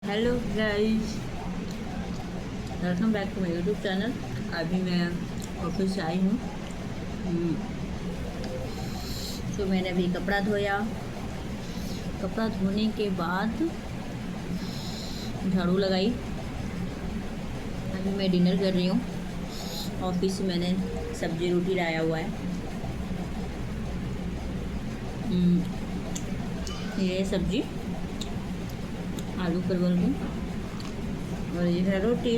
Hello guys, welcome back to my YouTube channel. अभी मैं office से आई हूँ। तो मैंने अभी कपड़ा धोया। कपड़ा धोने के बाद झाड़ू लगाई। अभी मैं डिनर कर रही हूँ। ऑफिस से मैंने सब्जी रोटी लाया हुआ है। ये सब्जी आलू परवल की, और ये है रोटी।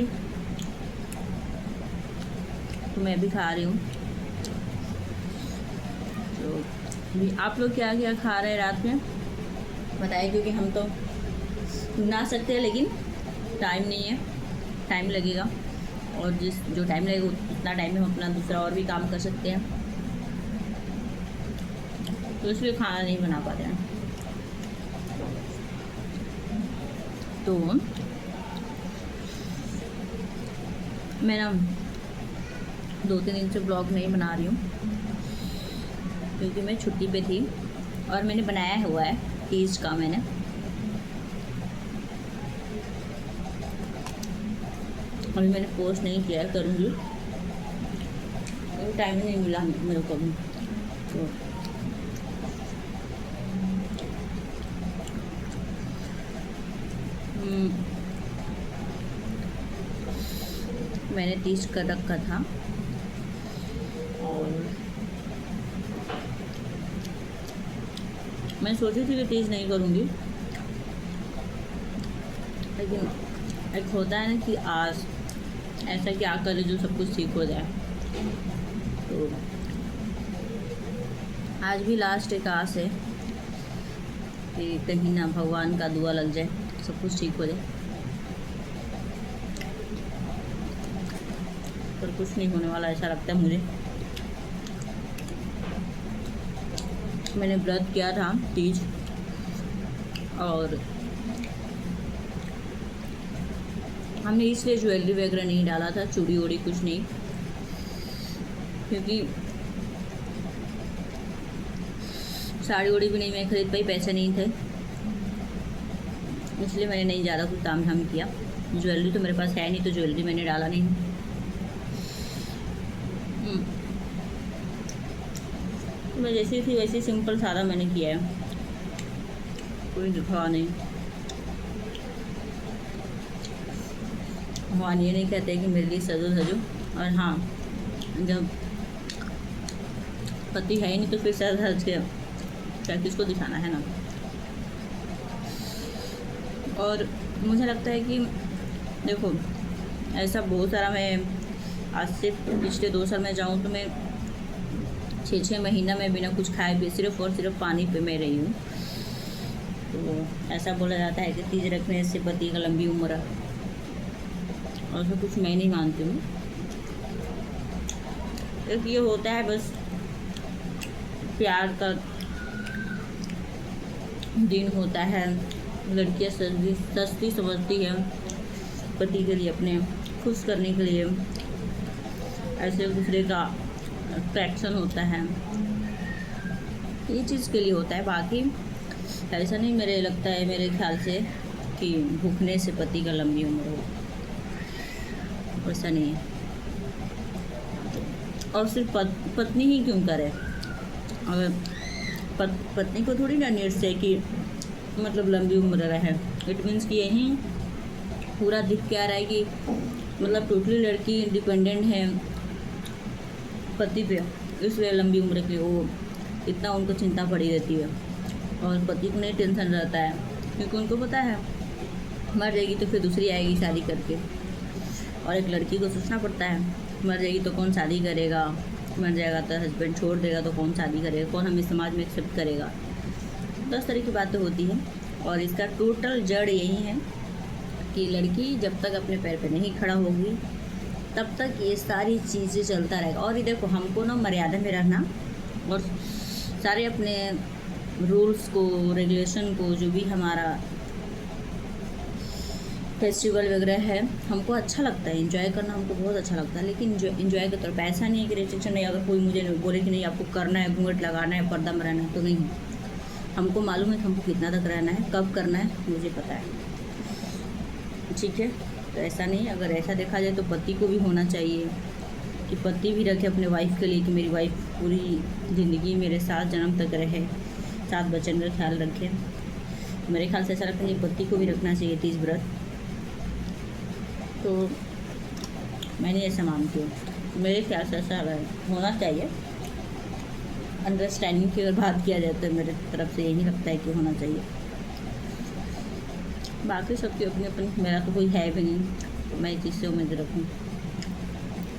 तो मैं भी खा रही हूँ। तो अभी आप लोग क्या क्या खा रहे हैं रात में बताइए, क्योंकि हम तो बना सकते हैं लेकिन टाइम नहीं है, टाइम लगेगा। और जो टाइम लगेगा उतना टाइम में हम अपना दूसरा और भी काम कर सकते हैं, तो इसलिए खाना नहीं बना पाते हैं। तो मैं ना 2-3 दिन से ब्लॉग नहीं बना रही हूँ, क्योंकि मैं छुट्टी पे थी। और मैंने बनाया हुआ है तीज का, मैंने अभी मैंने पोस्ट नहीं किया है, करूँगी। टाइम नहीं मिला मेरे को भी। तो मैंने तीज कर रखा था, और मैं सोची थी कि तीज नहीं करूँगी, लेकिन एक होता है ना कि आज ऐसा क्या करे जो सब कुछ ठीक हो जाए। तो आज भी लास्ट एक आस है कि कहीं ना भगवान का दुआ लग जाए, सब कुछ ठीक हो जाए। पर कुछ नहीं होने वाला ऐसा लगता है मुझे। मैंने व्रत किया था तीज, और हमने इसलिए ज्वेलरी वगैरह नहीं डाला था, चूड़ी वूड़ी कुछ नहीं, क्योंकि साड़ी वड़ी भी नहीं मैं खरीद पाई, पैसे नहीं थे, इसलिए मैंने नहीं ज़्यादा कुछ ताम झाम किया। ज्वेलरी तो मेरे पास है नहीं, तो ज्वेलरी मैंने डाला नहीं। मैं जैसी थी वैसे सिंपल सादा मैंने किया है, कोई दिखावा नहीं। भगवान ये नहीं कहते कि मेरे लिए सजो सजो। और हाँ, जब पति है ही नहीं तो फिर सज धज के क्या किसको दिखाना है ना। और मुझे लगता है कि देखो, ऐसा बहुत सारा, मैं आज से पिछले 2 साल में जाऊँ तो मैं 6-6 महीना में बिना कुछ खाए पिए सिर्फ और सिर्फ पानी पे मैं रही हूँ। तो ऐसा बोला जाता है कि तीज रखने से पति का लंबी उम्र है, और ऐसा कुछ मैं नहीं मानती हूँ। एक ये होता है बस प्यार का दिन होता है, लड़कियाँ सस्ती समझती है पति के लिए, अपने खुश करने के लिए ऐसे दूसरे का अट्रैक्शन होता है, ये चीज़ के लिए होता है। बाकी ऐसा नहीं मेरे लगता है, मेरे ख्याल से, कि भूखने से पति का लंबी उम्र हो, ऐसा नहीं है। और सिर्फ पत्नी ही क्यों करे, अगर पत्नी को थोड़ी ना नीड से कि मतलब लंबी उम्र रहे। इट मीन्स कि यही पूरा दिख क्या रहा है कि मतलब टोटली लड़की डिपेंडेंट है पति पे, इसलिए लंबी उम्र के लिए वो इतना उनको चिंता पड़ी रहती है। और पति को नहीं टेंशन रहता है, क्योंकि उनको पता है मर जाएगी तो फिर दूसरी आएगी शादी करके। और एक लड़की को सोचना पड़ता है, मर जाएगी तो कौन शादी करेगा, मर जाएगा तो हस्बैंड छोड़ देगा तो कौन शादी करेगा, कौन हमें समाज में एक्सेप्ट करेगा। 10 तरह की बातें होती हैं, और इसका टोटल जड़ यही है कि लड़की जब तक अपने पैर पे नहीं खड़ा होगी तब तक ये सारी चीज़ें चलता रहेगा। और ये देखो, हमको ना मर्यादा में रहना, और सारे अपने रूल्स को, रेगुलेशन को, जो भी हमारा फेस्टिवल वगैरह है, हमको अच्छा लगता है, एंजॉय करना हमको बहुत अच्छा लगता है। लेकिन जो एंजॉय का तरफ ऐसा नहीं है कि रिस्ट्रिक्शन नहीं, अगर कोई मुझे बोले कि नहीं आपको करना है, घूंघट लगाना है, पर्दा में रहना है, तो नहीं। हमको मालूम है कि हमको कितना तक रहना है, कब करना है, मुझे पता है। ठीक है। तो ऐसा नहीं, अगर ऐसा देखा जाए तो पति को भी होना चाहिए कि पति भी रखे अपने वाइफ के लिए कि मेरी वाइफ पूरी ज़िंदगी मेरे साथ जन्म तक रहे, साथ बच्चन का ख्याल रखे। मेरे ख्याल से ऐसा लगता है कि पति को भी रखना चाहिए 30 व्रत। तो मैंने ऐसा मानती हूँ, मेरे ख्याल से ऐसा होना चाहिए। अंडरस्टैंडिंग की अगर बात किया जाए तो मेरे तरफ से यही लगता है कि होना चाहिए। बाकी सबकी अपनी अपनी, मेरा तो कोई है भी नहीं, तो मैं किससे उम्मीद रखूँ।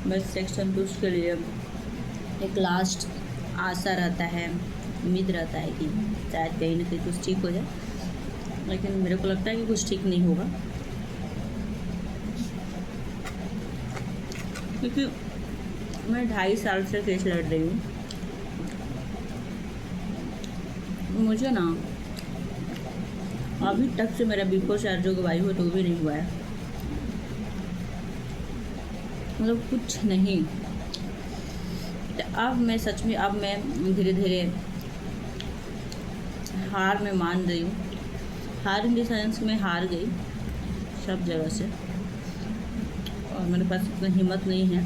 बस एक संतुष्ट के लिए एक लास्ट आशा रहता है, उम्मीद रहता है कि शायद कहीं ना कहीं कुछ ठीक हो जाए, लेकिन मेरे को लगता है कि कुछ ठीक नहीं होगा, क्योंकि मैं 2.5 साल से केस लड़ रही हूँ। मुझे ना अभी तक से मेरा बिफोर चार्ज जो गवाही हो तो भी नहीं हुआ है, मतलब कुछ नहीं। तो अब मैं सच में, अब मैं धीरे धीरे हार में मान रही हूँ। हार इन द सेंस में हार गई सब जगह से, और मेरे पास इतना हिम्मत नहीं है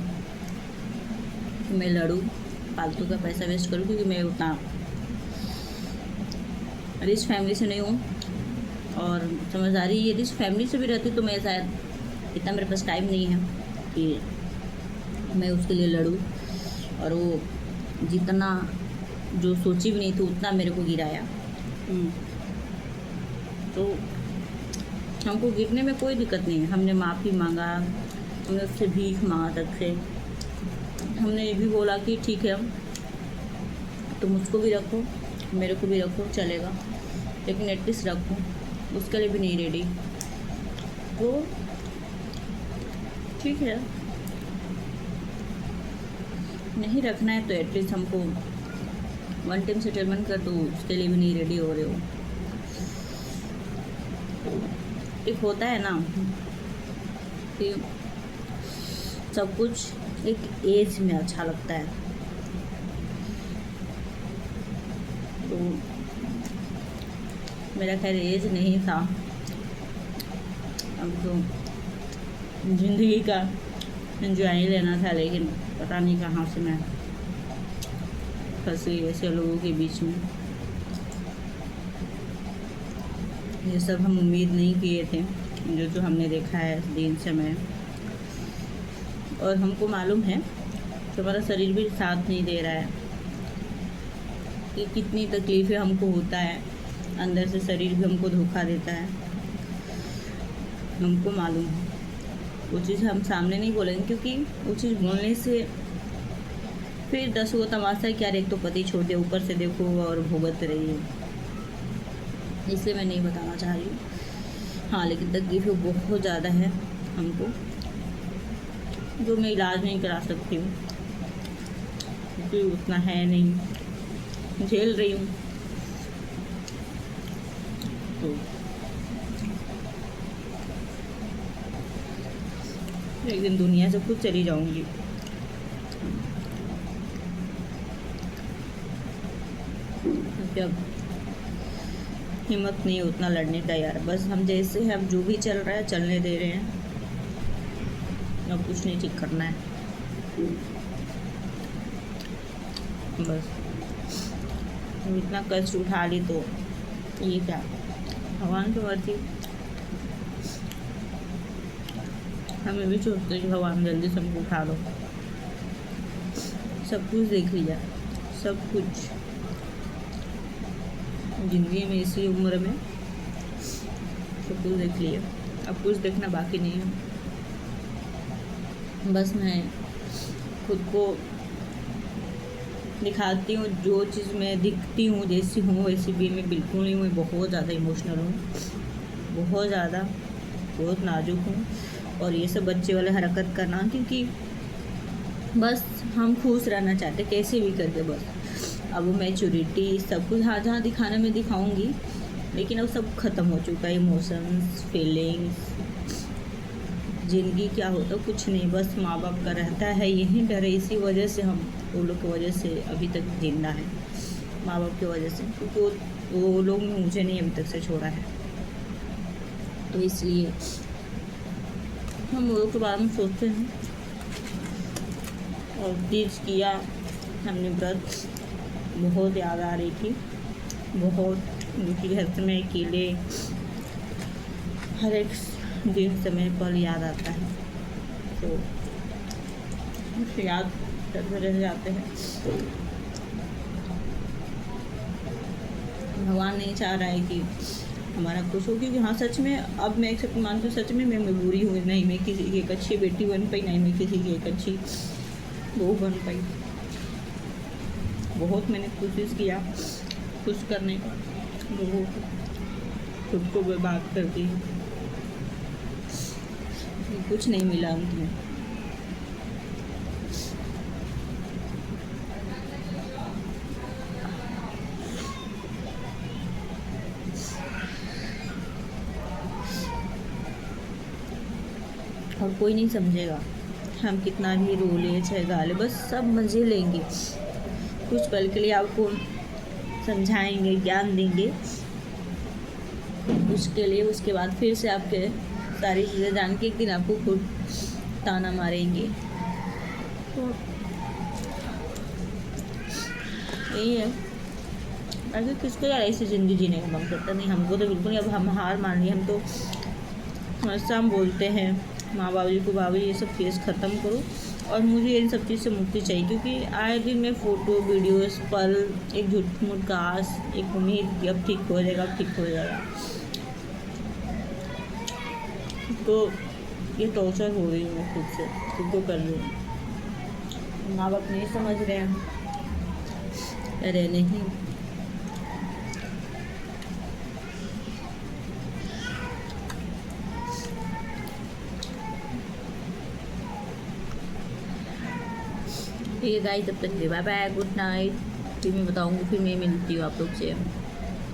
कि मैं लड़ूँ, फालतू का पैसा वेस्ट करूँ, क्योंकि मैं उतना रिच फैमिली से नहीं हूँ। और समझदारी, ये रिच फैमिली से भी रहती तो मैं शायद इतना, मेरे पास टाइम नहीं है कि मैं उसके लिए लड़ूँ। और वो जितना जो सोची भी नहीं थी उतना मेरे को गिराया। तो हमको गिरने में कोई दिक्कत नहीं है। हमने माफ़ी मांगा, हमने उससे भीख मांगा तक से। हमने ये भी बोला कि ठीक है तुम उसको भी रखो, मेरे को भी रखो, चलेगा, लेकिन एटलीस्ट रखो। उसके लिए भी नहीं रेडी। तो ठीक है, नहीं रखना है तो एटलीस्ट हमको 1 टाइम सेटलमेंट कर दो, उसके लिए भी नहीं रेडी हो रहे हो। एक होता है ना कि सब कुछ एक एज में अच्छा लगता है। तो मेरा खैर एज नहीं था, अब तो ज़िंदगी का एंजॉय ही लेना था, लेकिन पता नहीं कहाँ से मैं फंसी ऐसे लोगों के बीच में। ये सब हम उम्मीद नहीं किए थे, जो हमने देखा है दिन समय। और हमको मालूम है कि हमारा शरीर भी साथ नहीं दे रहा है कि कितनी तकलीफ़ें हमको होता है, अंदर से शरीर भी हमको धोखा देता है, हमको मालूम है। वो चीज़ हम सामने नहीं बोलेंगे, क्योंकि वो चीज़ बोलने से फिर 10 को तमाशा है कि यार एक तो पति छोड़ दे, ऊपर से देखो और भुगत रही है। इसलिए मैं नहीं बताना चाह रही हूँ। हाँ, लेकिन तकलीफ़ें बहुत ज़्यादा है हमको, जो मैं इलाज नहीं करा सकती हूँ, क्योंकि उतना है नहीं, झेल रही हूँ। तो एक दिन दुनिया से खुद चली जाऊंगी। अब हिम्मत नहीं है उतना लड़ने का यार। बस हम जैसे हैं, अब जो भी चल रहा है चलने दे रहे हैं, अब कुछ नहीं ठीक करना है। बस इतना कष्ट उठा ली तो ये क्या, भगवान की मर्जी। हमें भी सोचते कि भगवान जल्दी से हमको उठा लो। सब कुछ देख लिया, सब कुछ ज़िंदगी में, इसी उम्र में सब कुछ देख लिया, अब कुछ देखना बाकी नहीं है। बस मैं खुद को दिखाती हूँ, जो चीज़ मैं दिखती हूँ, जैसी हूँ वैसी भी मैं बिल्कुल नहीं हूँ। मैं बहुत ज़्यादा इमोशनल हूँ, बहुत ज़्यादा, बहुत नाजुक हूँ। और ये सब बच्चे वाले हरकत करना, क्योंकि बस हम खुश रहना चाहते कैसे भी करके। बस अब वो मैच्योरिटी सब कुछ हाँ जहाँ दिखाने में दिखाऊंगी, लेकिन अब सब ख़त्म हो चुका है। इमोशंस, फीलिंग्स, ज़िंदगी क्या होता कुछ नहीं, बस माँ बाप का रहता है यही डर है। इसी वजह से हम, वो लोग की वजह से अभी तक जिंदा है, माँ बाप की वजह से, क्योंकि वो लोग ने मुझे नहीं अभी तक से छोड़ा है। तो इसलिए हम लोगों के बारे में सोचते हैं। और तीज किया हमने व्रत, बहुत याद आ रही थी, बहुत, क्योंकि घर में अकेले हर एक दिन समय पल याद आता है, तो मुझे याद करते रह जाते हैं। भगवान नहीं चाह रहा है कि हमारा खुश हो, क्योंकि हाँ सच में अब मैं एक्सेप्ट मानती हूँ, सच में मैं मजबूरी हुई, नहीं मैं किसी की एक अच्छी बेटी बन पाई, नहीं मैं किसी की एक अच्छी बहू बन पाई। बहुत मैंने कोशिश किया खुश करने का, लोगों को, खुद को बर्बाद कर दी, कुछ नहीं मिला अंत में। और कोई नहीं समझेगा, हम कितना भी रो ले चाहे गा ले, बस सब मज़े लेंगे, कुछ पल के लिए आपको समझाएंगे, ज्ञान देंगे, उसके लिए उसके बाद फिर से आपके सारी चीज़ें जान के एक दिन आपको खुद ताना मारेंगे। तो यही है, अगर किसको यार ऐसी ज़िंदगी जीने का मन करता नहीं, हमको तो बिल्कुल नहीं। अब हम हार मान ली, हम तो हमेशा हम बोलते हैं माँ बाबू जी को, बाबू जी ये सब केस ख़त्म करो, और मुझे इन सब चीज़ से मुक्ति चाहिए, क्योंकि आए दिन मैं फ़ोटो वीडियोस पल एक झूठ मूठ का आस, एक उम्मीद कि अब ठीक हो जाएगा, अब ठीक हो जाएगा, तो ये टॉर्चर हो रही है, मैं खुद से खुद को कर रही हूँ। माँ बाप नहीं समझ रहे हैं, अरे नहीं, ठीक है गाइस, तब तक बाय बाय, गुड नाइट। फिर मैं बताऊँगी, फिर मैं मिलती हूँ आप लोग से।